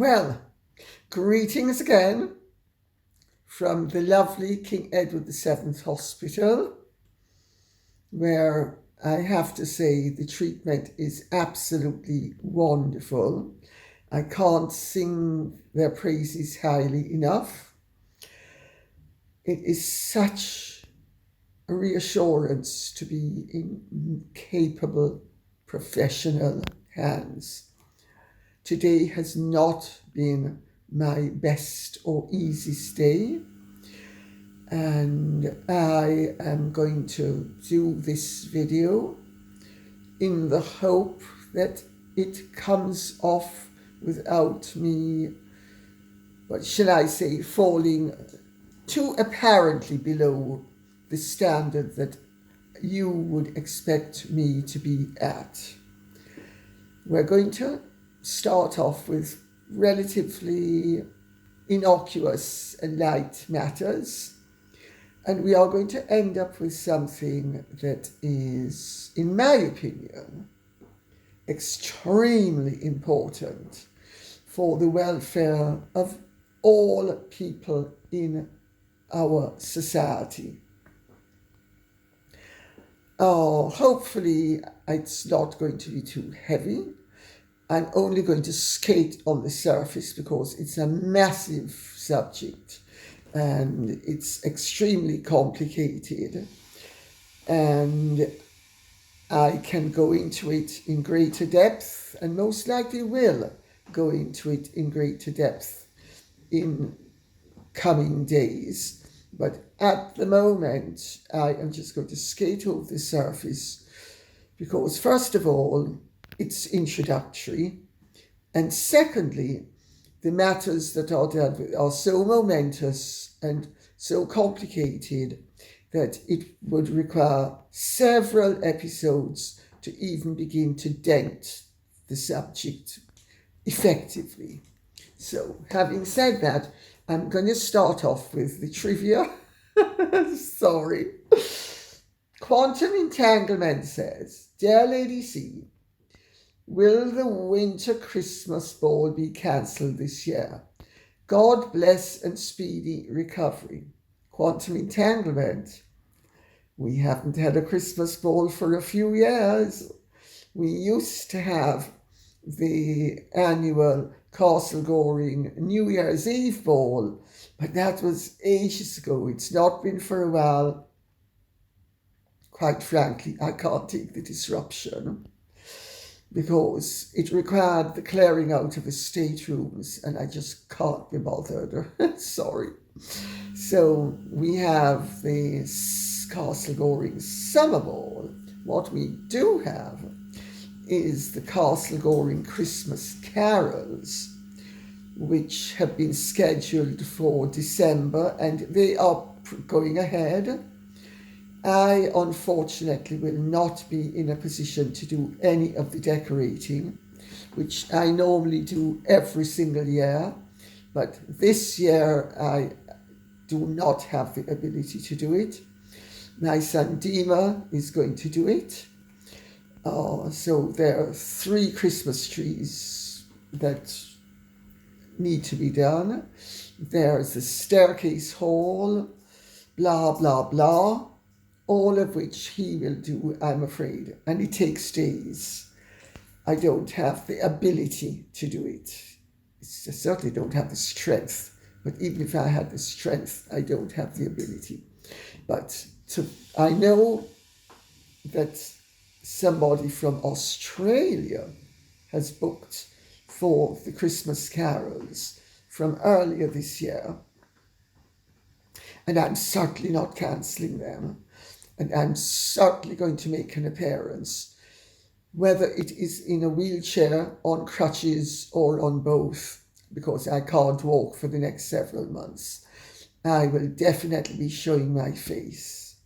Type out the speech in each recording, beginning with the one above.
Well, greetings again from the lovely King Edward VII Hospital, where I have to say the treatment is absolutely wonderful. I can't sing their praises highly enough. It is such a reassurance to be in capable professional hands. Today has not been my best or easiest day, and I am going to do this video in the hope that it comes off without me, what shall I say, falling too apparently below the standard that you would expect me to be at. We're going to start off with relatively innocuous and light matters, and we are going to end up with something that is, in my opinion, extremely important for the welfare of all people in our society. Hopefully it's not going to be too heavy. I'm only going to skate on the surface because it's a massive subject and it's extremely complicated, and I can go into it in greater depth, and most likely will go into it in greater depth in coming days. But at the moment, I am just going to skate over the surface because, first of all, it's introductory, and secondly, the matters that are dealt with are so momentous and so complicated that it would require several episodes to even begin to dent the subject effectively. So, having said that, I'm going to start off with the trivia. Sorry. Quantum Entanglement says, Dear Lady C, will the winter Christmas ball be cancelled this year? God bless and speedy recovery. Quantum Entanglement. We haven't had a Christmas ball for a few years. We used to have the annual Castle Goring New Year's Eve ball, but that was ages ago. It's not been for a while. Quite frankly, I can't take the disruption, because it required the clearing out of the staterooms, and I just can't be bothered. Sorry. So we have the Castle Goring Summer Ball. What we do have is the Castle Goring Christmas Carols, which have been scheduled for December, and they are going ahead. I, unfortunately, will not be in a position to do any of the decorating, which I normally do every single year. But this year, I do not have the ability to do it. My son Dima is going to do it. So there are 3 Christmas trees that need to be done. There's the staircase hall, blah, blah, blah. All of which he will do, I'm afraid, and it takes days. I don't have the ability to do it. I certainly don't have the strength, but even if I had the strength, I don't have the ability. But I know that somebody from Australia has booked for the Christmas carols from earlier this year, and I'm certainly not cancelling them. And I'm certainly going to make an appearance, whether it is in a wheelchair, on crutches, or on both, because I can't walk for the next several months. I will definitely be showing my face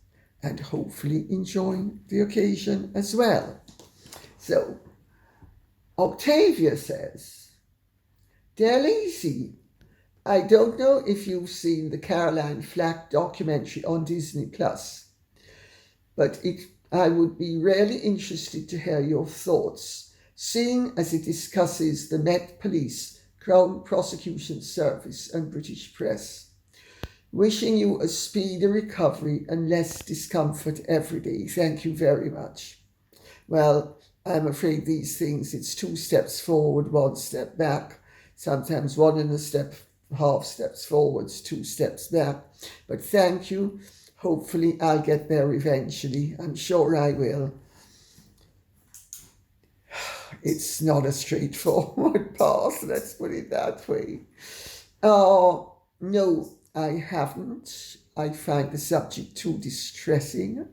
and hopefully enjoying the occasion as well. So, Octavia says, Dear Lacey, I don't know if you've seen the Caroline Flack documentary on Disney+. But I would be really interested to hear your thoughts, seeing as it discusses the Met Police Crown Prosecution Service and British press. Wishing you a speedy recovery and less discomfort every day. Thank you very much. Well, I'm afraid these things, it's 2 steps forward, 1 step back, sometimes 1.5 steps forwards, 2 steps back. But thank you. Hopefully I'll get there eventually. I'm sure I will. It's not a straightforward path, let's put it that way. No, I haven't. I find the subject too distressing.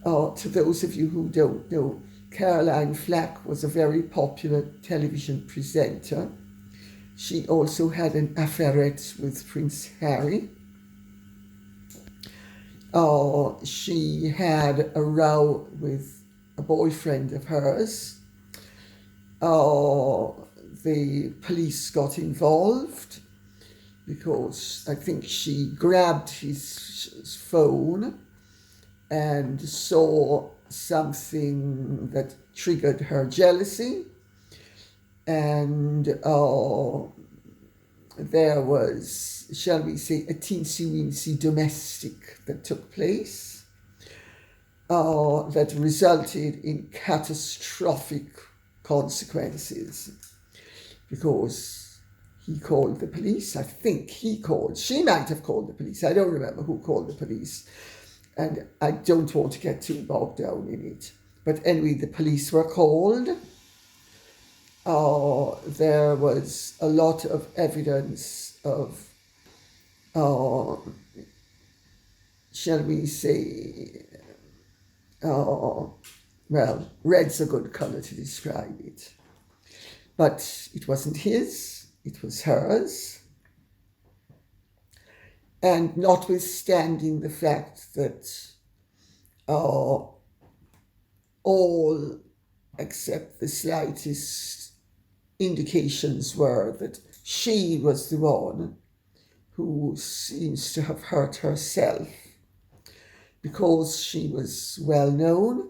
To those of you who don't know, Caroline Flack was a very popular television presenter. She also had an affair with Prince Harry. She had a row with a boyfriend of hers. The police got involved because I think she grabbed his phone and saw something that triggered her jealousy, and there was, shall we say, a teensy-weensy domestic that took place that resulted in catastrophic consequences, because he called the police. I think she might have called the police. I don't remember who called the police. And I don't want to get too bogged down in it. But anyway, the police were called. There was a lot of evidence of, shall we say, well, red's a good colour to describe it. But it wasn't his, it was hers. And notwithstanding the fact that all except the slightest indications were that she was the one who seems to have hurt herself, because she was well known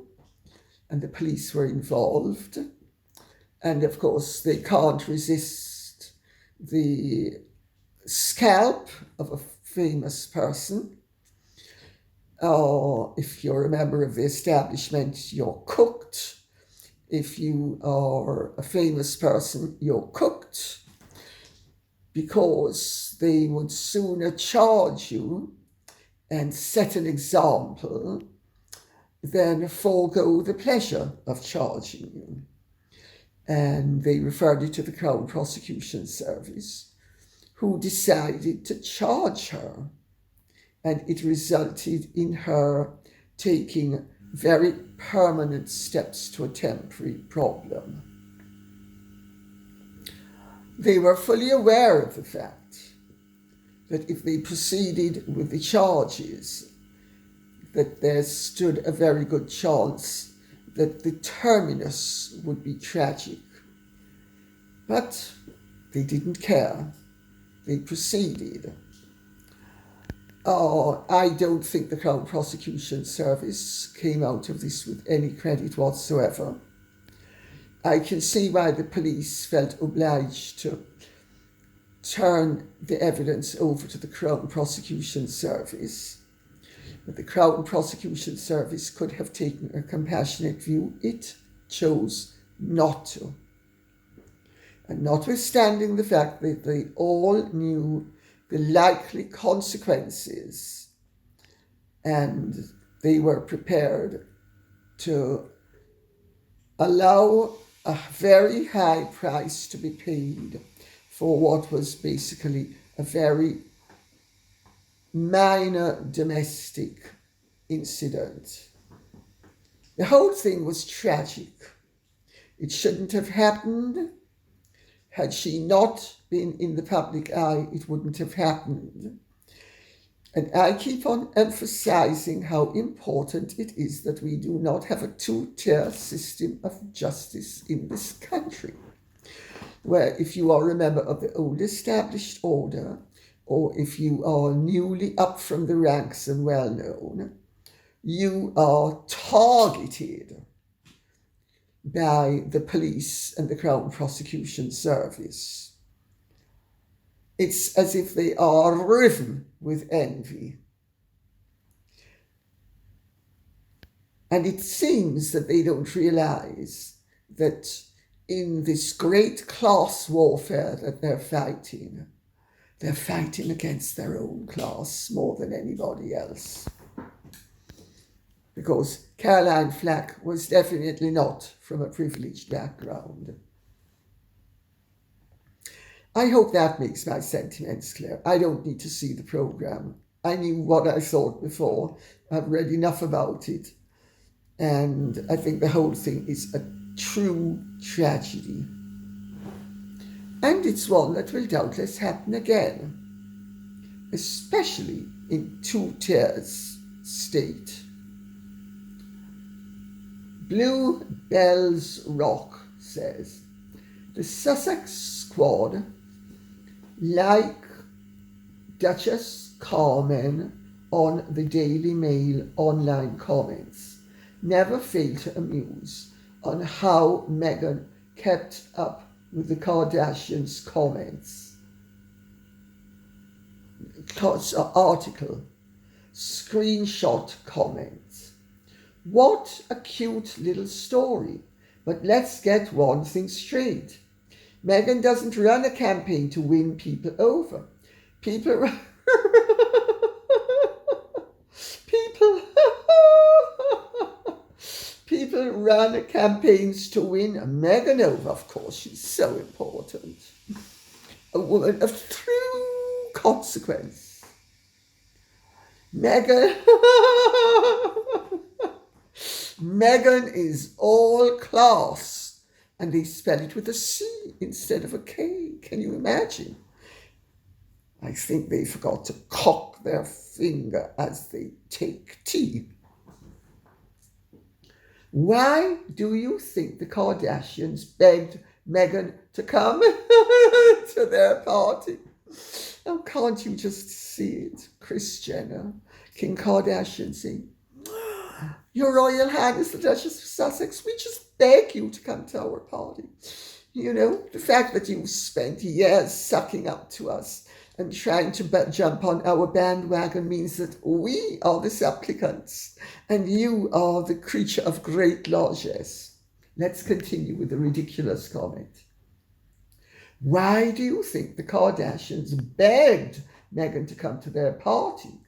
and the police were involved. And of course, they can't resist the scalp of a famous person. If you're a member of the establishment, you're cooked. If you are a famous person, you're cooked, because they would sooner charge you and set an example than forego the pleasure of charging you. And they referred it to the Crown Prosecution Service, who decided to charge her. And it resulted in her taking very permanent steps to a temporary problem. They were fully aware of the fact that if they proceeded with the charges, that there stood a very good chance that the terminus would be tragic. But they didn't care. They proceeded. I don't think the Crown Prosecution Service came out of this with any credit whatsoever. I can see why the police felt obliged to turn the evidence over to the Crown Prosecution Service. But the Crown Prosecution Service could have taken a compassionate view. It chose not to. And notwithstanding the fact that they all knew the likely consequences, and they were prepared to allow a very high price to be paid for what was basically a very minor domestic incident. The whole thing was tragic. It shouldn't have happened. Had she not been in the public eye, it wouldn't have happened. And I keep on emphasizing how important it is that we do not have a two-tier system of justice in this country, where if you are a member of the old established order, or if you are newly up from the ranks and well known, you are targeted by the police and the Crown Prosecution Service. It's as if they are riven with envy. And it seems that they don't realize that in this great class warfare that they're fighting against their own class more than anybody else. Because Caroline Flack was definitely not from a privileged background. I hope that makes my sentiments clear. I don't need to see the program. I knew what I thought before. I've read enough about it. And I think the whole thing is a true tragedy. And it's one that will doubtless happen again, especially in two tiers state. Blue Bells Rock says, the Sussex Squad, like Duchess Carmen on the Daily Mail online comments, never fail to amuse on how Meghan kept up with the Kardashians' comments. Article, screenshot comments. What a cute little story, but let's get one thing straight. Meghan doesn't run a campaign to win people over. People run campaigns to win Meghan over. Of course, she's so important. A woman of true consequence. Meghan is all class, and they spell it with a C instead of a K. Can you imagine? I think they forgot to cock their finger as they take tea. Why do you think the Kardashians begged Meghan to come to their party? Oh, can't you just see it? Kris Jenner, Kim Kardashian saying, Your Royal Highness the Duchess of Sussex, we just beg you to come to our party. You know, the fact that you spent years sucking up to us and trying to jump on our bandwagon means that we are the supplicants and you are the creature of great largesse. Let's continue with the ridiculous comment. Why do you think the Kardashians begged Meghan to come to their party?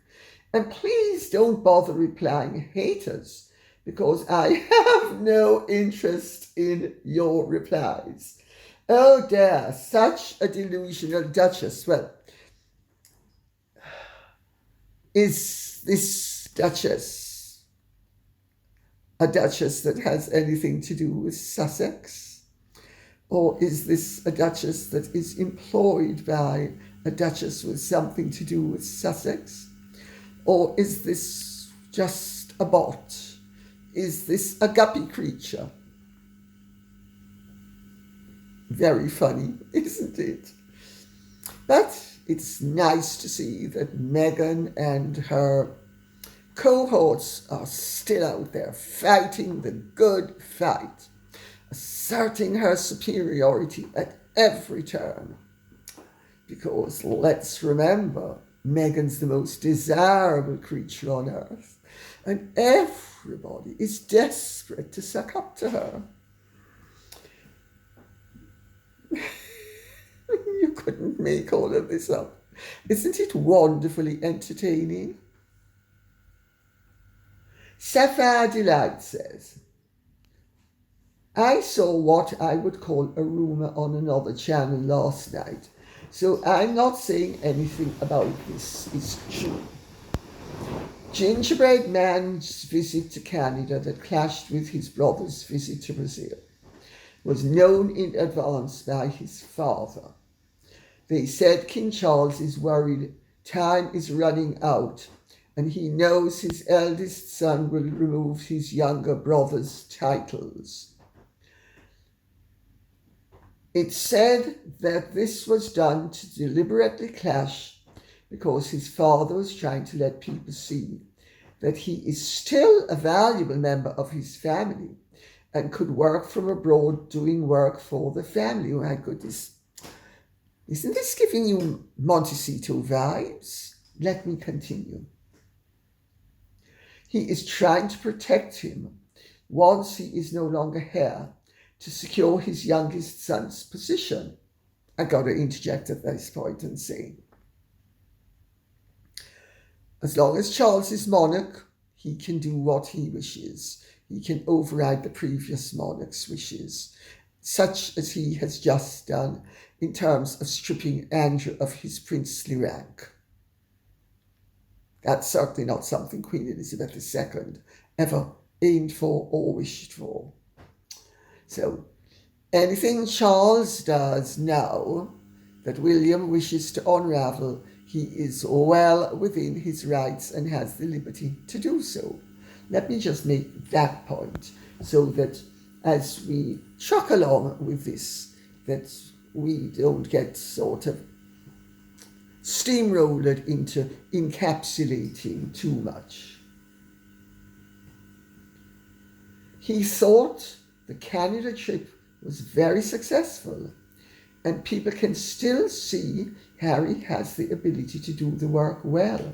And please don't bother replying, haters, because I have no interest in your replies. Oh dear, such a delusional duchess. Well, is this duchess a duchess that has anything to do with Sussex? Or is this a duchess that is employed by a duchess with something to do with Sussex? Or is this just a bot? Is this a guppy creature? Very funny, isn't it? But it's nice to see that Meghan and her cohorts are still out there fighting the good fight, asserting her superiority at every turn. Because let's remember, Meghan's the most desirable creature on earth, and everybody is desperate to suck up to her. You couldn't make all of this up. Isn't it wonderfully entertaining? Sapphire Delight says, I saw what I would call a rumour on another channel last night, so I'm not saying anything about this is true. Gingerbread Man's visit to Canada that clashed with his brother's visit to Brazil was known in advance by his father. They said King Charles is worried time is running out and he knows his eldest son will remove his younger brother's titles. It's said that this was done to deliberately clash because his father was trying to let people see that he is still a valuable member of his family and could work from abroad doing work for the family. Oh my goodness. Isn't this giving you Montecito vibes? Let me continue. He is trying to protect him once he is no longer here to secure his youngest son's position. I gotta interject at this point and say, as long as Charles is monarch, he can do what he wishes. He can override the previous monarch's wishes, such as he has just done in terms of stripping Andrew of his princely rank. That's certainly not something Queen Elizabeth II ever aimed for or wished for. So, anything Charles does now that William wishes to unravel, he is well within his rights and has the liberty to do so. Let me just make that point so that as we truck along with this, that we don't get sort of steamrolled into encapsulating too much. He thought the Canada trip was very successful, and people can still see Harry has the ability to do the work well,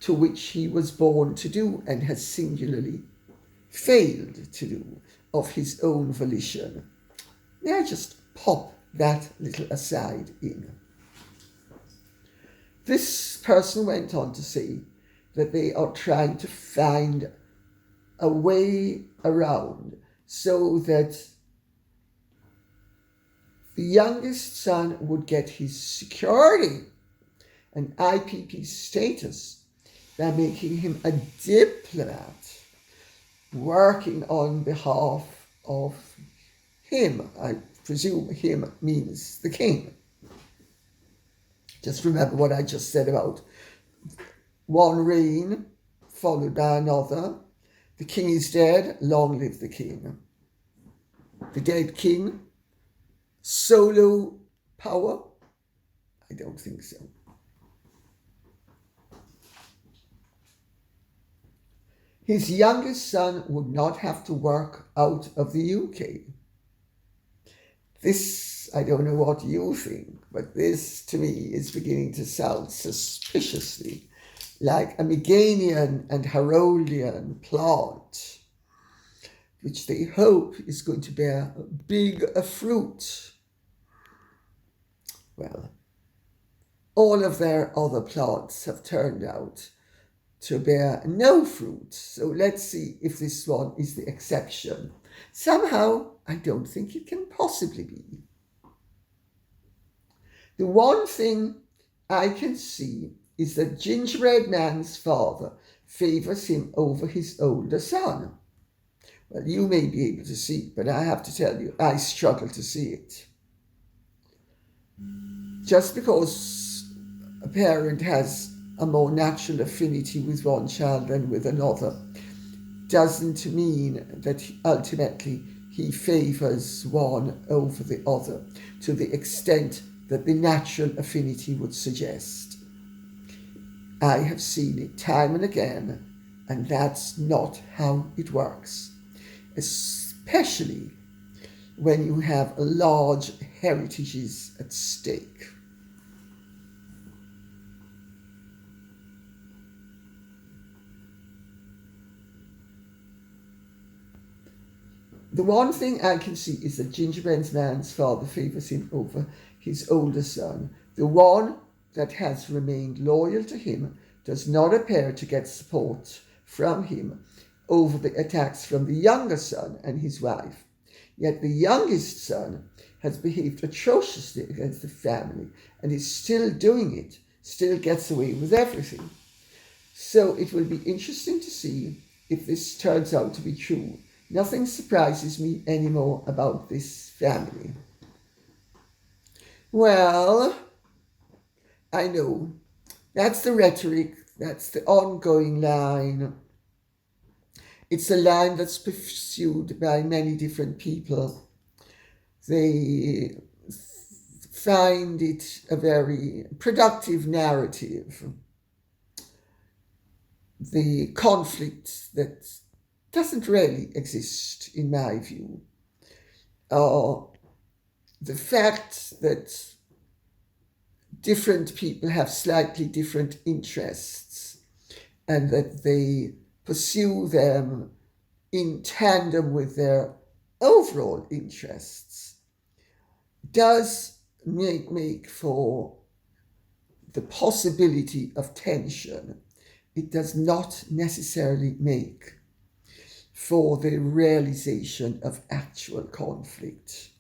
to which he was born to do and has singularly failed to do of his own volition. May I just pop that little aside in? This person went on to say that they are trying to find a way around so that the youngest son would get his security and IPP status by making him a diplomat working on behalf of him. I presume him means the king. Just remember what I just said about one reign followed by another. The king is dead, long live the king. The dead king, solo power? I don't think so. His youngest son would not have to work out of the UK. This, I don't know what you think, but this to me is beginning to sound suspiciously like a Meganian and Haroldian plot, which they hope is going to bear big fruit. Well, all of their other plots have turned out to bear no fruit, so let's see if this one is the exception. Somehow, I don't think it can possibly be. The one thing I can see is that Gingerbread Man's father favours him over his older son. Well, you may be able to see it, but I have to tell you, I struggle to see it. Just because a parent has a more natural affinity with one child than with another doesn't mean that ultimately he favours one over the other to the extent that the natural affinity would suggest. I have seen it time and again, and that's not how it works, especially when you have large heritages at stake. The one thing I can see is that Gingerbread Man's father favours him over his older son. The one that has remained loyal to him does not appear to get support from him over the attacks from the younger son and his wife. Yet the youngest son has behaved atrociously against the family and is still doing it, still gets away with everything. So it will be interesting to see if this turns out to be true. Nothing surprises me anymore about this family. Well, I know. That's the rhetoric. That's the ongoing line. It's a line that's pursued by many different people. They find it a very productive narrative. The conflict that doesn't really exist, in my view. The fact that different people have slightly different interests and that they pursue them in tandem with their overall interests does make for the possibility of tension. It does not necessarily make for the realization of actual conflict.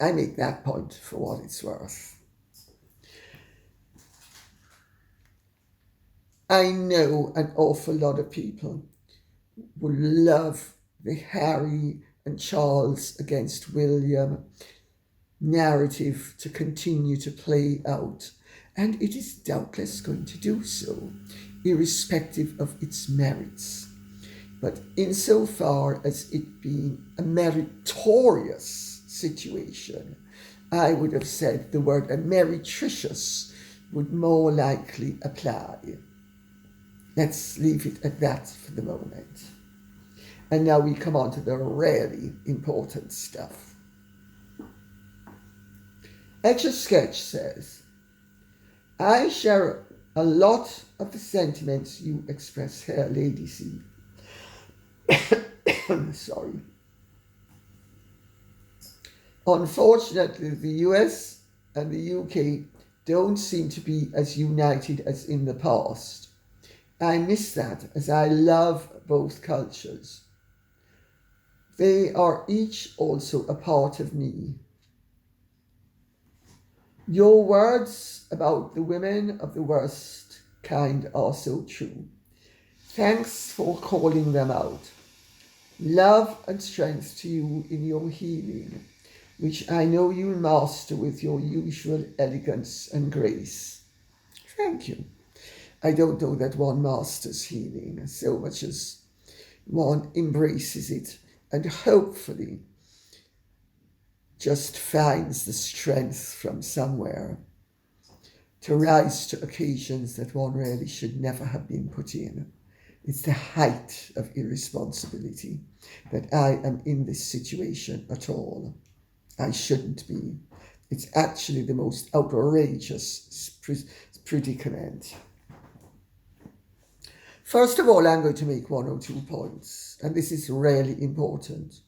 I make that point for what it's worth. I know an awful lot of people would love the Harry and Charles against William narrative to continue to play out, and it is doubtless going to do so, irrespective of its merits. But insofar as it being a meritorious situation, I would have said the word meretricious would more likely apply. Let's leave it at that for the moment. And now we come on to the really important stuff. Etch-a-Sketch says, I share a lot of the sentiments you express here, Lady C. Sorry. Unfortunately, the US and the UK don't seem to be as united as in the past. I miss that, as I love both cultures. They are each also a part of me. Your words about the women of the worst kind are so true. Thanks for calling them out. Love and strength to you in your healing, which I know you'll master with your usual elegance and grace. Thank you. I don't know that one masters healing so much as one embraces it and hopefully just finds the strength from somewhere to rise to occasions that one really should never have been put in. It's the height of irresponsibility that I am in this situation at all. I shouldn't be. It's actually the most outrageous predicament. First of all, I'm going to make 1 or 2 points, and this is really important.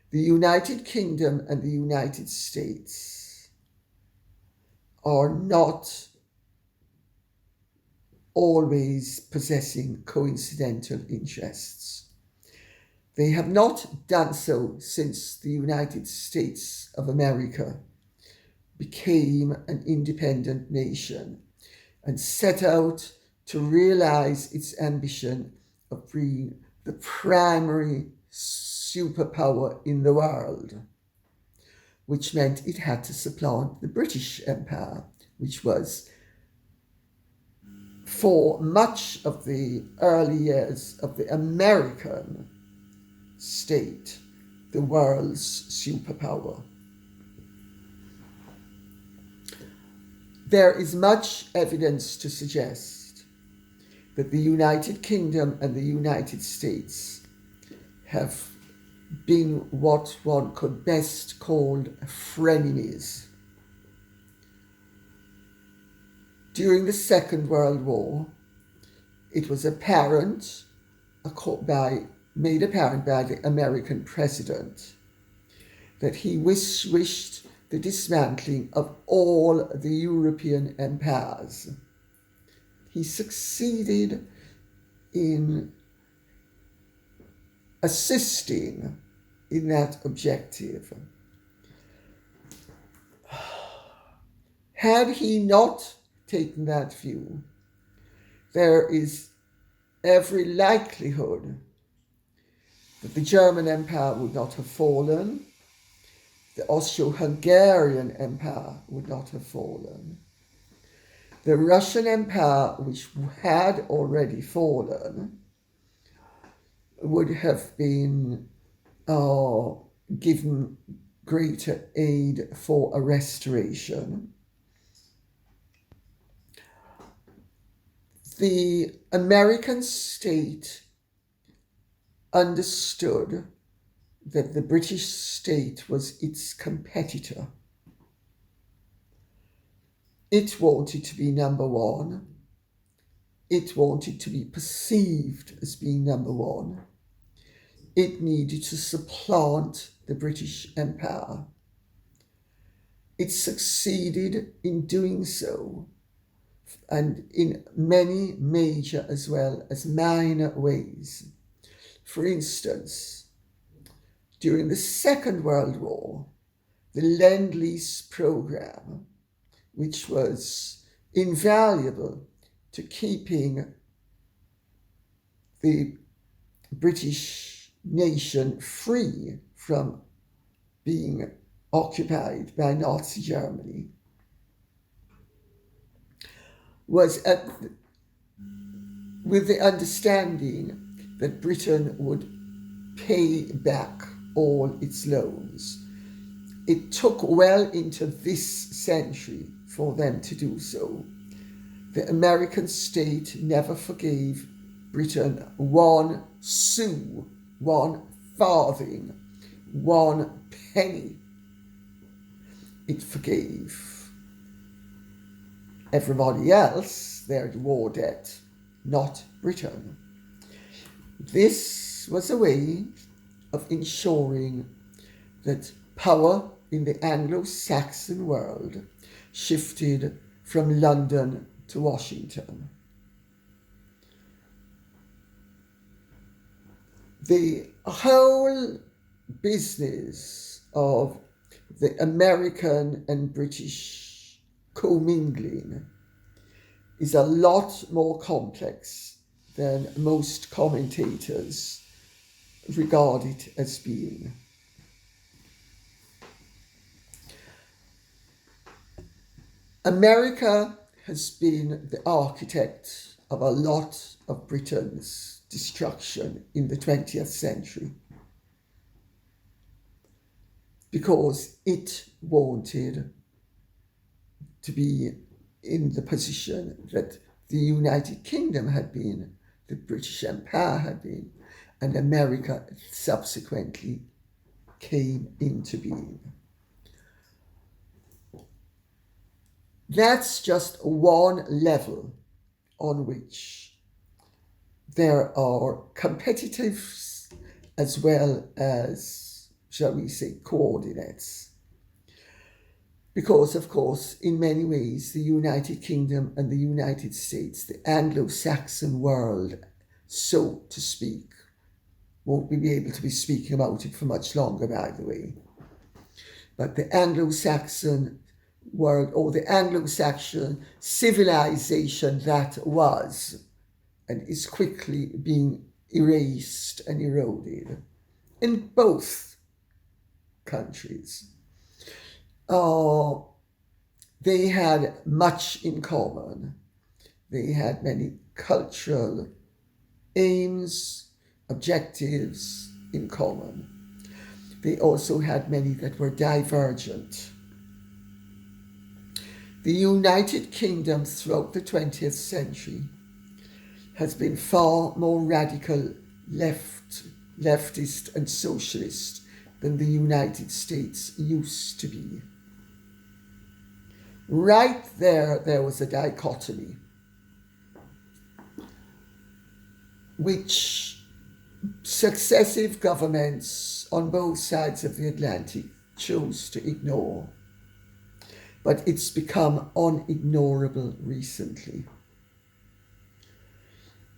The United Kingdom and the United States are not always possessing coincidental interests. They have not done so since the United States of America became an independent nation and set out to realize its ambition of being the primary superpower in the world, which meant it had to supplant the British Empire, which was, for much of the early years of the American state, the world's superpower. There is much evidence to suggest that the United Kingdom and the United States have been what one could best call frenemies. During the Second World War, it was apparent, made apparent by the American president, that he wished the dismantling of all the European empires. He succeeded in assisting in that objective. Had he not taken that view, there is every likelihood that the German Empire would not have fallen, the Austro-Hungarian Empire would not have fallen, the Russian Empire, which had already fallen, would have been given greater aid for a restoration. The American state understood that the British state was its competitor. It wanted to be number one. It wanted to be perceived as being number one. It needed to supplant the British Empire. It succeeded in doing so, and in many major as well as minor ways. For instance, during the Second World War, the Lend-Lease program, which was invaluable to keeping the British nation free from being occupied by Nazi Germany, was with the understanding that Britain would pay back all its loans. It took well into this century for them to do so. The American state never forgave Britain 1 sou, 1 farthing, 1 penny. It forgave everybody else their war debt, not Britain. This was a way of ensuring that power in the Anglo-Saxon world shifted from London to Washington. The whole business of the American and British commingling is a lot more complex than most commentators regard it as being. America has been the architect of a lot of Britain's destruction in the 20th century because it wanted to be in the position that the United Kingdom had been, the British Empire had been, and America subsequently came into being. That's just one level on which there are competitives as well as, shall we say, coordinates. Because, of course, in many ways, the United Kingdom and the United States, the Anglo-Saxon world, so to speak, won't be able to be speaking about it for much longer, by the way. But the Anglo-Saxon world, or the Anglo-Saxon civilization that was, and is quickly being erased and eroded in both countries. They had much in common. They had many cultural aims, objectives in common. They also had many that were divergent. The United Kingdom throughout the 20th century has been far more radical leftist and socialist than the United States used to be. Right there was a dichotomy, which successive governments on both sides of the Atlantic chose to ignore. But it's become unignorable recently.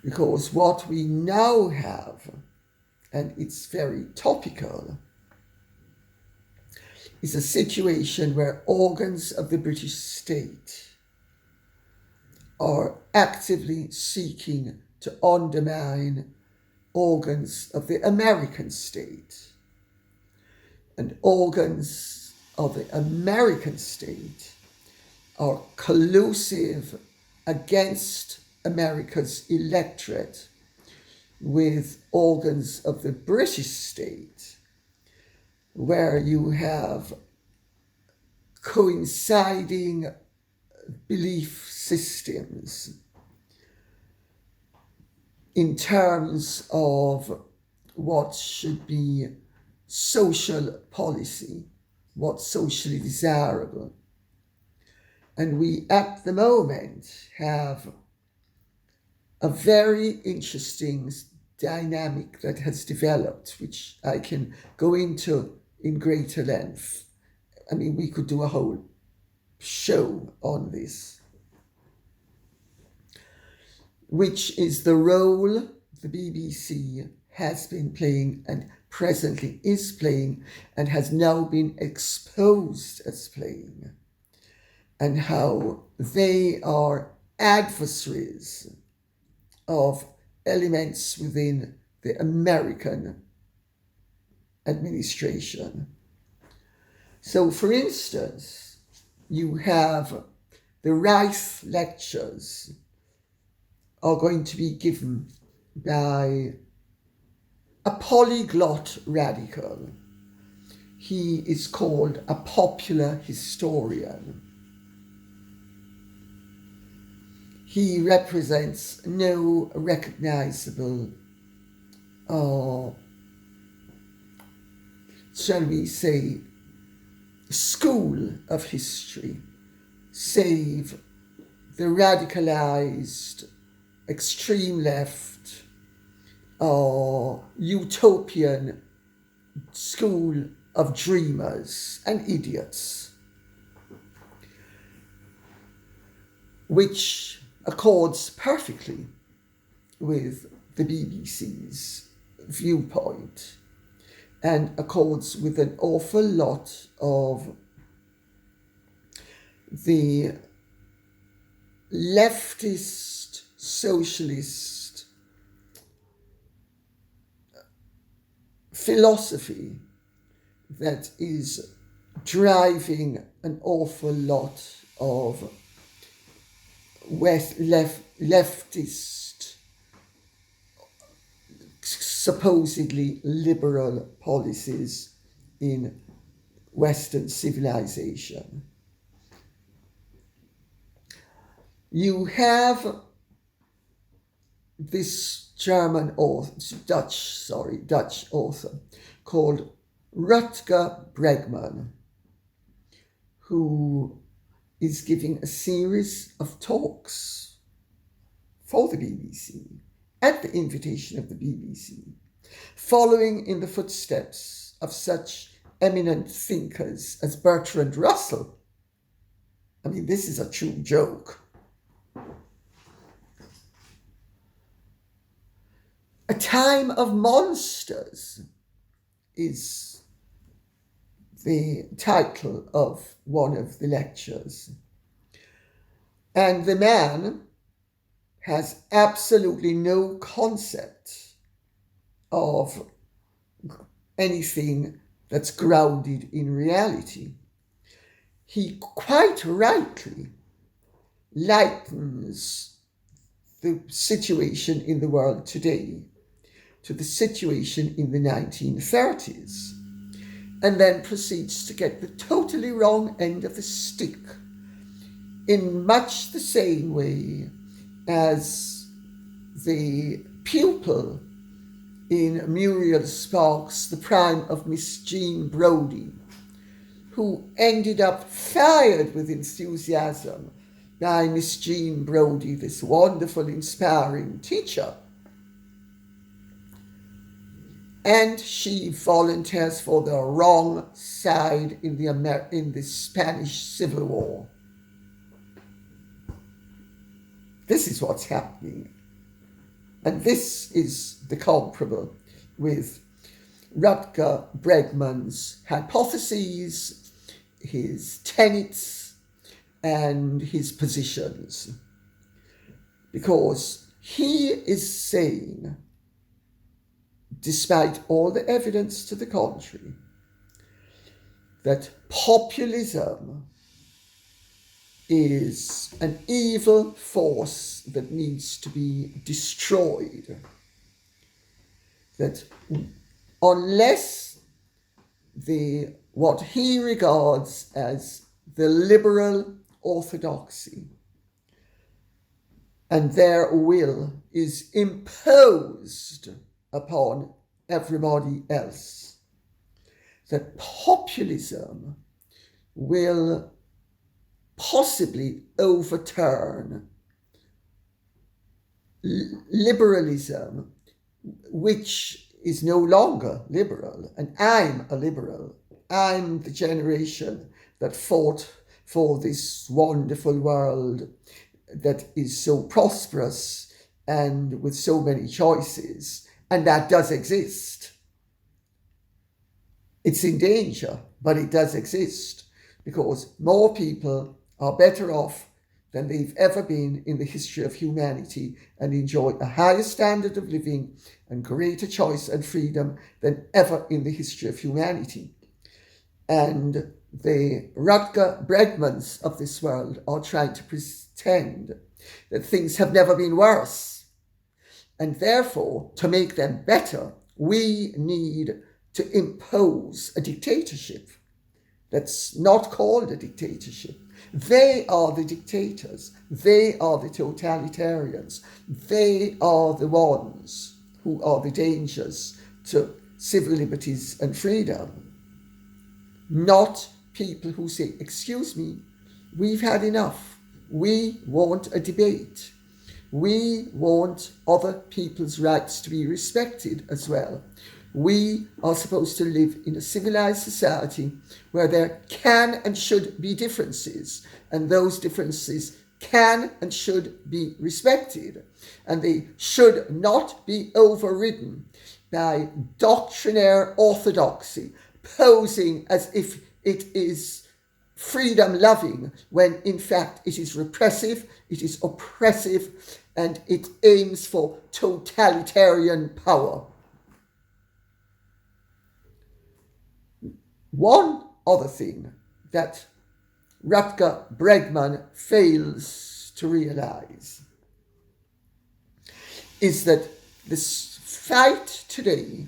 Because what we now have, and it's very topical, is a situation where organs of the British state are actively seeking to undermine organs of the American state. And organs of the American state are collusive against America's electorate with organs of the British state, where you have coinciding belief systems in terms of what should be social policy, what's socially desirable, And we, at the moment, have a very interesting dynamic that has developed, which I can go into in greater length. I mean, we could do a whole show on this, which is the role the BBC has been playing and presently is playing and has now been exposed as playing, and how they are adversaries of elements within the American administration. So, for instance, you have the Rice lectures are going to be given by a polyglot radical. He is called a popular historian. He represents no recognizable, shall we say, school of history, save the radicalized extreme left or utopian school of dreamers and idiots, which accords perfectly with the BBC's viewpoint and accords with an awful lot of the leftist, socialist philosophy that is driving an awful lot of leftist, supposedly liberal policies in Western civilization. You have this Dutch author called Rutger Bregman, who is giving a series of talks for the BBC at the invitation of the BBC, following in the footsteps of such eminent thinkers as Bertrand Russell. I mean, this is a true joke. A Time of Monsters is the title of one of the lectures. And the man has absolutely no concept of anything that's grounded in reality. He quite rightly likens the situation in the world today to the situation in the 1930s, and then proceeds to get the totally wrong end of the stick in much the same way as the pupil in Muriel Sparks' The Prime of Miss Jean Brodie, who ended up fired with enthusiasm by Miss Jean Brodie, this wonderful, inspiring teacher. And she volunteers for the wrong side in the Spanish Civil War. This is what's happening. And this is the comparable with Rutger Bregman's hypotheses, his tenets, and his positions. Because he is saying, despite all the evidence to the contrary, that populism is an evil force that needs to be destroyed. That unless what he regards as the liberal orthodoxy and their will is imposed upon everybody else, that populism will possibly overturn liberalism, which is no longer liberal. And I'm a liberal. I'm the generation that fought for this wonderful world that is so prosperous and with so many choices, and that does exist. It's in danger, but it does exist, because more people are better off than they've ever been in the history of humanity and enjoy a higher standard of living and greater choice and freedom than ever in the history of humanity. And the Rutger Bregmans of this world are trying to pretend that things have never been worse. And therefore, to make them better, we need to impose a dictatorship that's not called a dictatorship. They are the dictators. They are the totalitarians. They are the ones who are the dangers to civil liberties and freedom. Not people who say, excuse me, we've had enough. We want a debate. We want other people's rights to be respected as well. We are supposed to live in a civilized society where there can and should be differences, and those differences can and should be respected, and they should not be overridden by doctrinaire orthodoxy, posing as if it is freedom-loving, when in fact it is repressive, it is oppressive, and it aims for totalitarian power. One other thing that Rutger Bregman fails to realize is that this fight today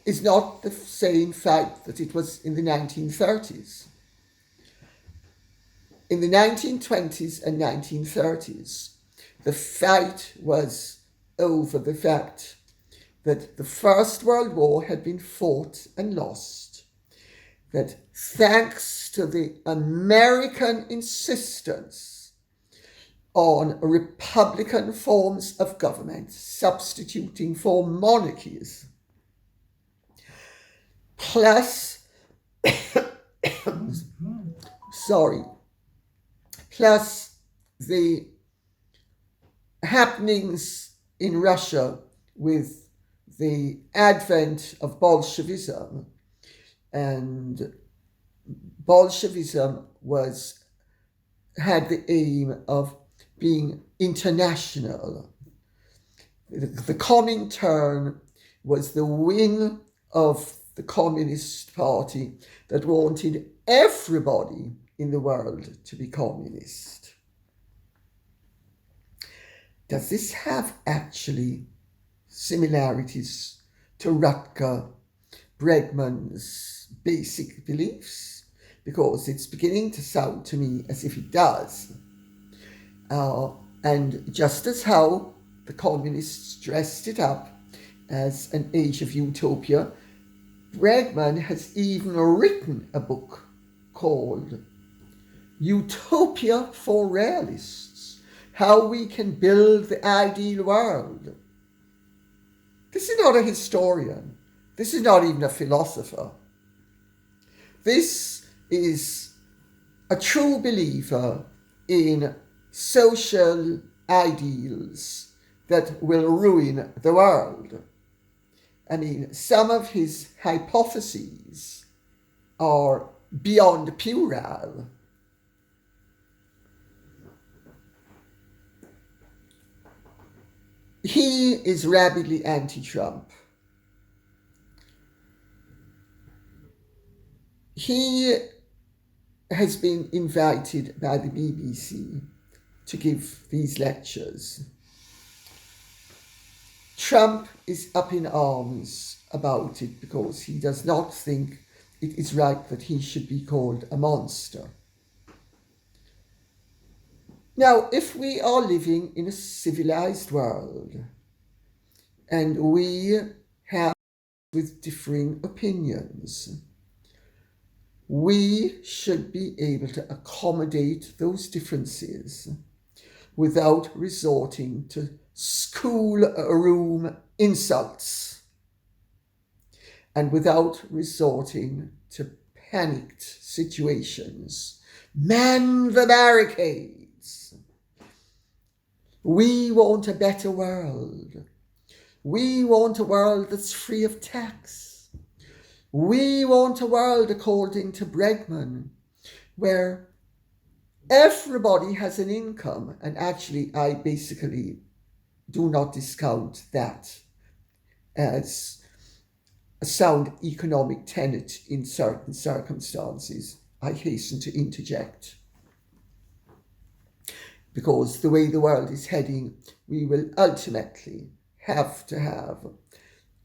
is not the same fight that it was in the 1930s. In the 1920s and 1930s, the fight was over the fact that the First World War had been fought and lost, that thanks to the American insistence on republican forms of government substituting for monarchies, plus the happenings in Russia with the advent of Bolshevism, and Bolshevism had the aim of being international. The Comintern was the wing of the Communist Party that wanted everybody in the world to be communist. Does this have actually similarities to Rutger Bregman's basic beliefs? Because it's beginning to sound to me as if it does. And just as how the communists dressed it up as an age of utopia, Bregman has even written a book called Utopia for Realists: How We Can Build the Ideal World. This is not a historian. This is not even a philosopher. This is a true believer in social ideals that will ruin the world. I mean, some of his hypotheses are beyond puerile. He is rabidly anti-Trump. He has been invited by the BBC to give these lectures. Trump is up in arms about it because he does not think it is right that he should be called a monster. Now, if we are living in a civilized world and we have with differing opinions, we should be able to accommodate those differences without resorting to schoolroom insults and without resorting to panicked situations. Man the barricades! We want a better world. We want a world that's free of tax. We want a world, according to Bregman, where everybody has an income. And actually, I basically do not discount that as a sound economic tenet in certain circumstances. I hasten to interject. Because the way the world is heading, we will ultimately have to have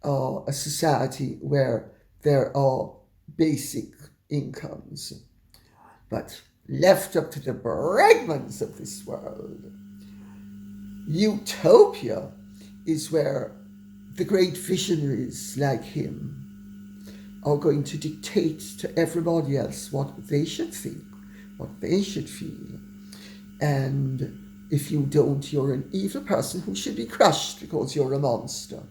a society where there are basic incomes. But left up to the Bregmans of this world, utopia is where the great visionaries like him are going to dictate to everybody else what they should think, what they should feel. And if you don't, you're an evil person who should be crushed because you're a monster.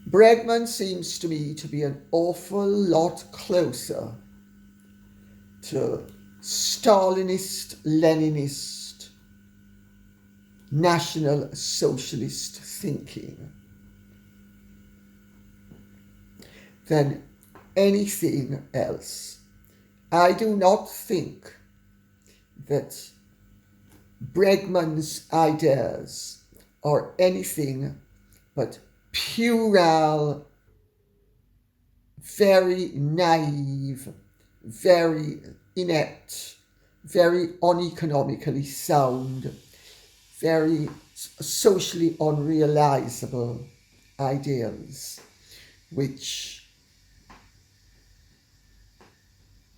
Bregman seems to me to be an awful lot closer to Stalinist, Leninist, National Socialist thinking than anything else. I do not think that Bregman's ideas are anything but puerile, very naive, very inept, very uneconomically sound, very socially unrealizable ideals, which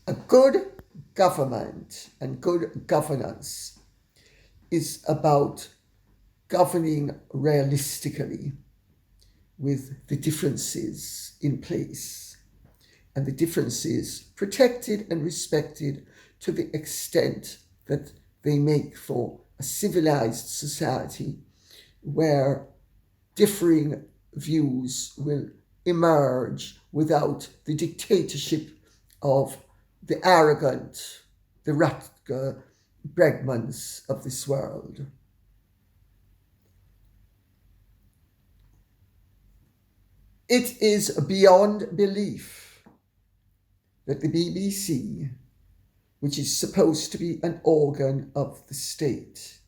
a good government and good governance is about governing realistically with the differences in place and the differences protected and respected to the extent that they make for a civilized society where differing views will emerge without the dictatorship of the arrogant, the Rutger Bregmans of this world. It is beyond belief that the BBC, which is supposed to be an organ of the state,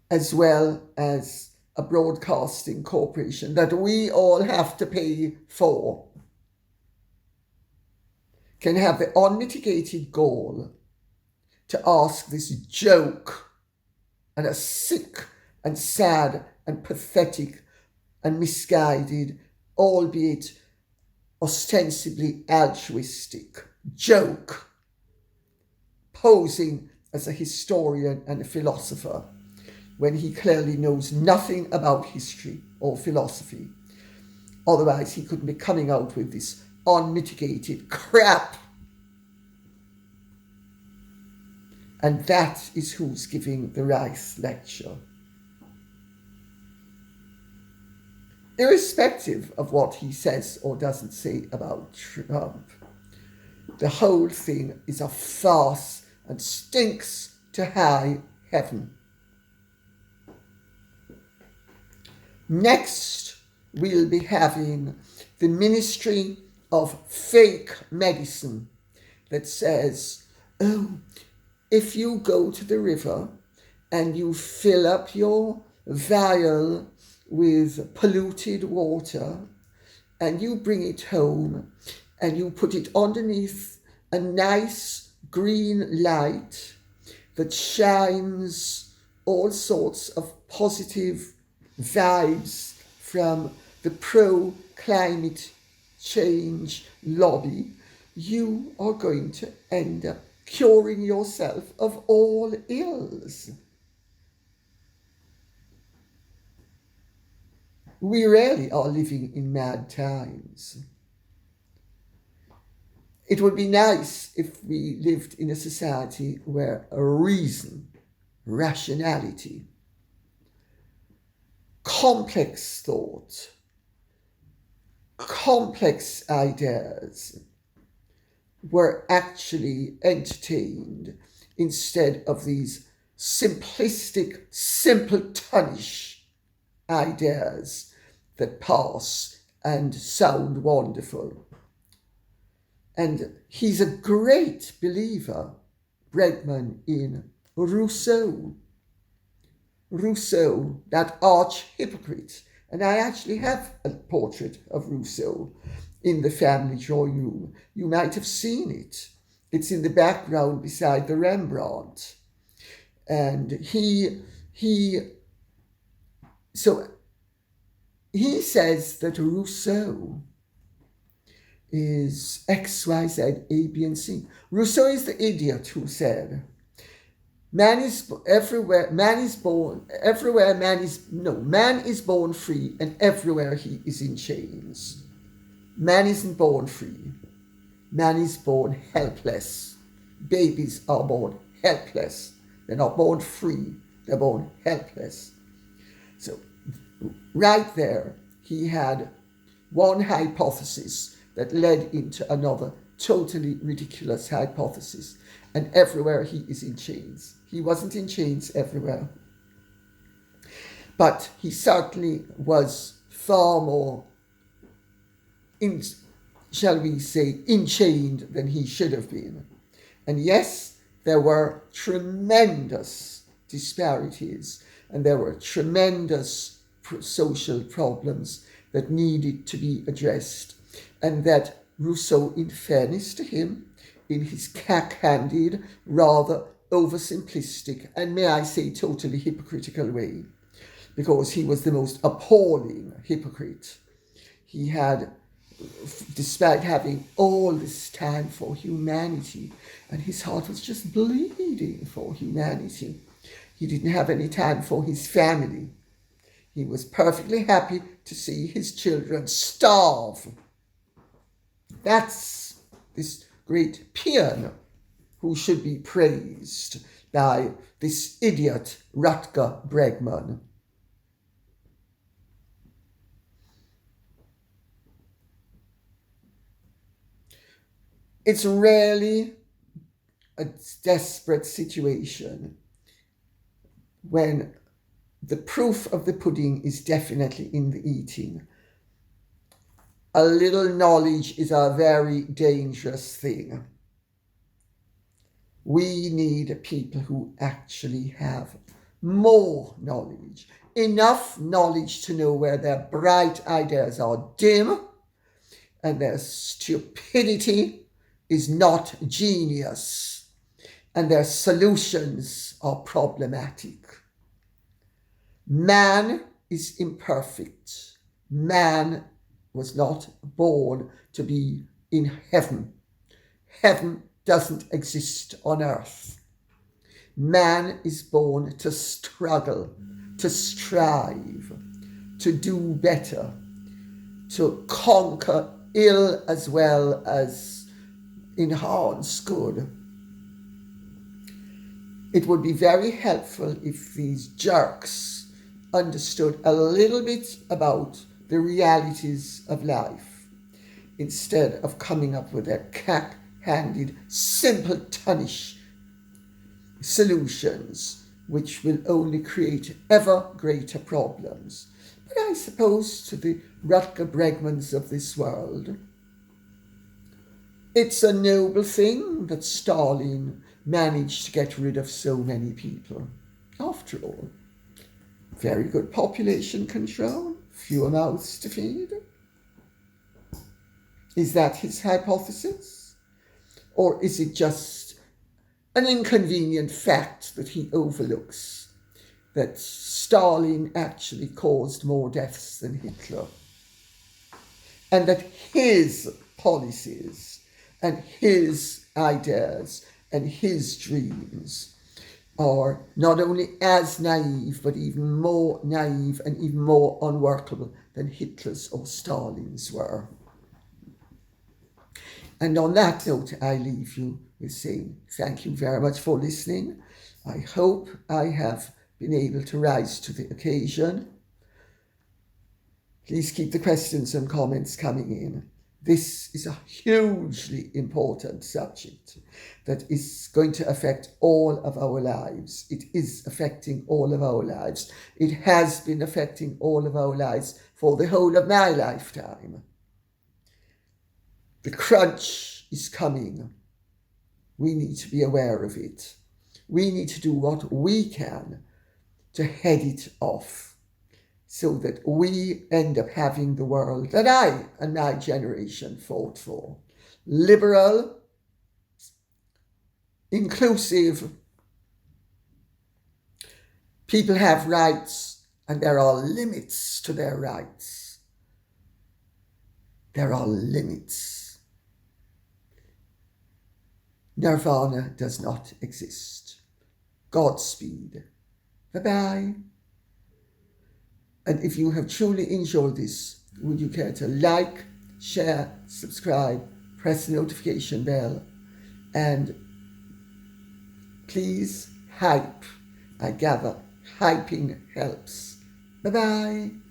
as well as a broadcasting corporation that we all have to pay for, can have the unmitigated gall to ask this joke and a sick and sad and pathetic and misguided, albeit ostensibly altruistic joke, posing as a historian and a philosopher when he clearly knows nothing about history or philosophy. Otherwise, he couldn't be coming out with this unmitigated crap. And that is who's giving the Rice lecture. Irrespective of what he says or doesn't say about Trump, the whole thing is a farce and stinks to high heaven. Next, we'll be having the Ministry of Fake Medicine that says, oh, if you go to the river and you fill up your vial with polluted water and you bring it home and you put it underneath a nice green light that shines all sorts of positive vibes from the pro-climate change lobby, you are going to end up curing yourself of all ills. We really are living in mad times. It would be nice if we lived in a society where reason, rationality, complex thought, complex ideas were actually entertained instead of these simplistic, simpletonish ideas that pass and sound wonderful. And he's a great believer, Bregman, in Rousseau. Rousseau, that arch hypocrite. And I actually have a portrait of Rousseau in the family drawing room. You might have seen it. It's in the background beside the Rembrandt. And he says that Rousseau is X, Y, Z, A, B, and C. Rousseau is the idiot who said, man is born free, and everywhere he is in chains. Man isn't born free. Man is born helpless. Babies are born helpless. They're not born free. They're born helpless. So right there, he had one hypothesis that led into another totally ridiculous hypothesis. And everywhere he is in chains. He wasn't in chains everywhere. But he certainly was far more, enchained than he should have been. And yes, there were tremendous disparities and there were tremendous social problems that needed to be addressed. And that Rousseau, in fairness to him, in his cack-handed, rather oversimplistic, and may I say totally hypocritical way, because he was the most appalling hypocrite. He had, despite having all this time for humanity, and his heart was just bleeding for humanity, he didn't have any time for his family. He was perfectly happy to see his children starve. That's this great peon who should be praised by this idiot Rutger Bregman. It's rarely a desperate situation when the proof of the pudding is definitely in the eating. A little knowledge is a very dangerous thing. We need people who actually have more knowledge, enough knowledge to know where their bright ideas are dim and their stupidity is not genius and their solutions are problematic. Man is imperfect. Man was not born to be in heaven. Heaven doesn't exist on earth. Man is born to struggle, to strive, to do better, to conquer ill as well as enhance good. It would be very helpful if these jerks understood a little bit about the realities of life instead of coming up with their cack-handed, simpletonish solutions which will only create ever greater problems. But I suppose to the Rutger Bregmans of this world, it's a noble thing that Stalin managed to get rid of so many people. After all, very good population control, fewer mouths to feed. Is that his hypothesis? Or is it just an inconvenient fact that he overlooks, that Stalin actually caused more deaths than Hitler, and that his policies and his ideas and his dreams are not only as naive, but even more naive and even more unworkable than Hitler's or Stalin's were. And on that note, I leave you with saying thank you very much for listening. I hope I have been able to rise to the occasion. Please keep the questions and comments coming in. This is a hugely important subject that is going to affect all of our lives. It is affecting all of our lives. It has been affecting all of our lives for the whole of my lifetime. The crunch is coming. We need to be aware of it. We need to do what we can to head it off, so that we end up having the world that I and my generation fought for. Liberal, inclusive, people have rights and there are limits to their rights. There are limits. Nirvana does not exist. Godspeed. Bye-bye. And if you have truly enjoyed this, would you care to like, share, subscribe, press the notification bell, and please hype. I gather hyping helps. Bye-bye.